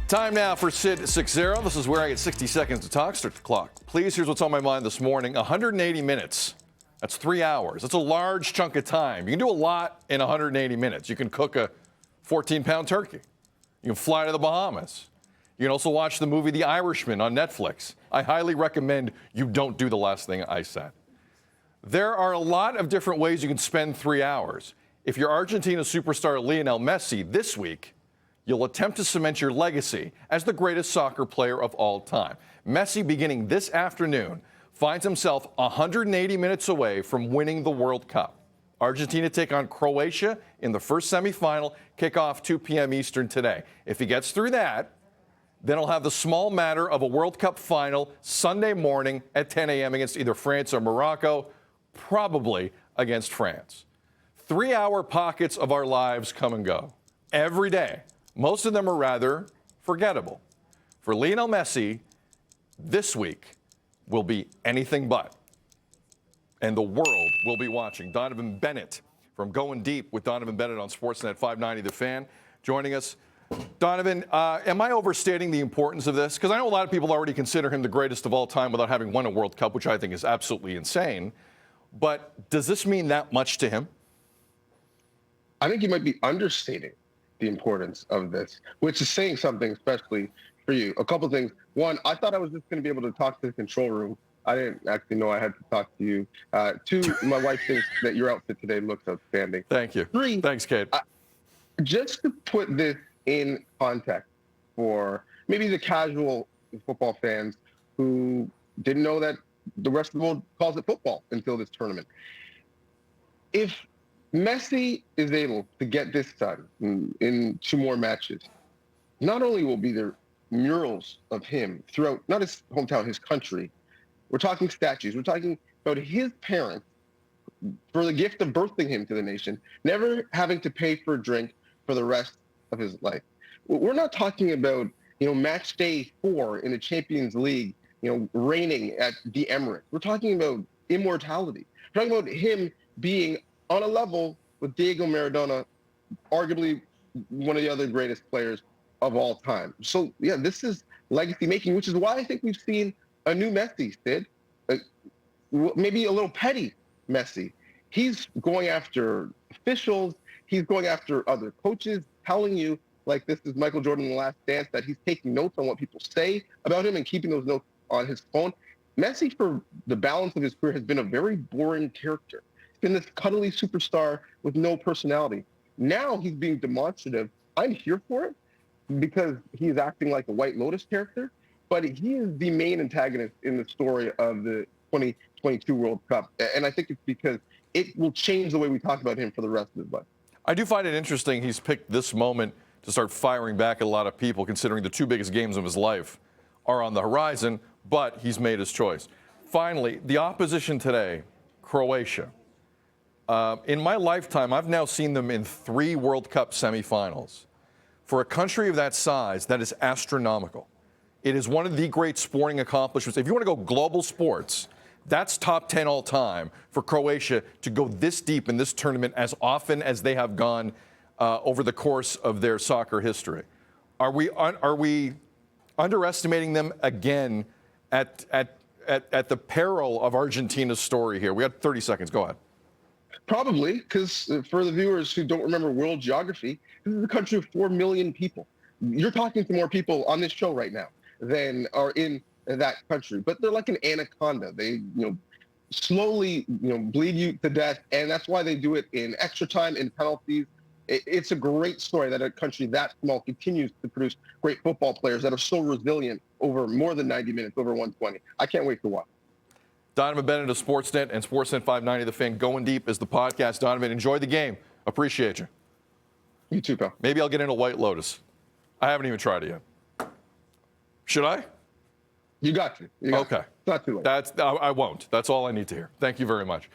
Time now for Sid 6-0. This is where I get 60 seconds to talk. Start the clock. Please, here's what's on my mind this morning. 180 minutes. That's 3 hours. That's a large chunk of time. You can do a lot in 180 minutes. You can cook a 14-pound turkey. You can fly to the Bahamas. You can also watch the movie The Irishman on Netflix. I highly recommend you don't do the last thing I said. There are a lot of different ways you can spend 3 hours. If you're Argentina superstar Lionel Messi this week, you'll attempt to cement your legacy as the greatest soccer player of all time. Messi, beginning this afternoon, finds himself 180 minutes away from winning the World Cup. Argentina take on Croatia in the first semifinal, kickoff 2 p.m. Eastern today. If he gets through that, then he'll have the small matter of a World Cup final Sunday morning at 10 a.m. against either France or Morocco, probably against France. 3-hour pockets of our lives come and go every day. Most of them are rather forgettable. For Lionel Messi, this week will be anything but. And the world will be watching. Donovan Bennett from Going Deep with Donovan Bennett on Sportsnet 590 The Fan joining us. Donovan, am I overstating the importance of this? Because I know a lot of people already consider him the greatest of all time without having won a World Cup, which I think is absolutely insane. But does this mean that much to him? I think you might be understating the importance of this, which is saying something, especially for you. A couple things. One, I thought I was just going to be able to talk to the control room. I didn't actually know I had to talk to you. Two, my wife thinks that your outfit today looks outstanding. Thank you. Three, thanks, Kate. Just to put this in context for maybe the casual football fans who didn't know that the rest of the world calls it football until this tournament. If Messi is able to get this done in 2 more matches, not only will be there murals of him throughout, not his hometown, his country. We're talking statues. We're talking about his parents for the gift of birthing him to the nation, never having to pay for a drink for the rest of his life. We're not talking about, match day 4 in the Champions League, reigning at the Emirates. We're talking about immortality. We're talking about him being on a level with Diego Maradona, arguably one of the other greatest players of all time. So, yeah, this is legacy making, which is why I think we've seen a new Messi, Sid. Maybe a little petty Messi. He's going after officials. He's going after other coaches, telling you, like this is Michael Jordan in The Last Dance, that he's taking notes on what people say about him and keeping those notes on his phone. Messi, for the balance of his career, has been a very boring character. Been this cuddly superstar with no personality. Now he's being demonstrative. I'm here for it because he's acting like a White Lotus character, but he is the main antagonist in the story of the 2022 World Cup. And I think it's because it will change the way we talk about him for the rest of his life. I do find it interesting he's picked this moment to start firing back at a lot of people, considering the 2 biggest games of his life are on the horizon, but he's made his choice. Finally, the opposition today, Croatia. In my lifetime, I've now seen them in 3 World Cup semifinals. For a country of that size, that is astronomical. It is one of the great sporting accomplishments. If you want to go global sports, that's top 10 all time for Croatia to go this deep in this tournament as often as they have gone over the course of their soccer history. Are we underestimating them again at the peril of Argentina's story here? We got 30 seconds. Go ahead. Probably, because for the viewers who don't remember world geography, this is a country of 4 million people. You're talking to more people on this show right now than are in that country. But they're like an anaconda. They, slowly, bleed you to death. And that's why they do it in extra time, in penalties. It's a great story that a country that small continues to produce great football players that are so resilient over more than 90 minutes, over 120. I can't wait to watch. Donovan Bennett of Sportsnet and Sportsnet 590 The Fan. Going Deep is the podcast. Donovan, enjoy the game. Appreciate you. You too, pal. Maybe I'll get into White Lotus. I haven't even tried it yet. Should I? You got to. Okay. It's not too late. I won't. That's all I need to hear. Thank you very much.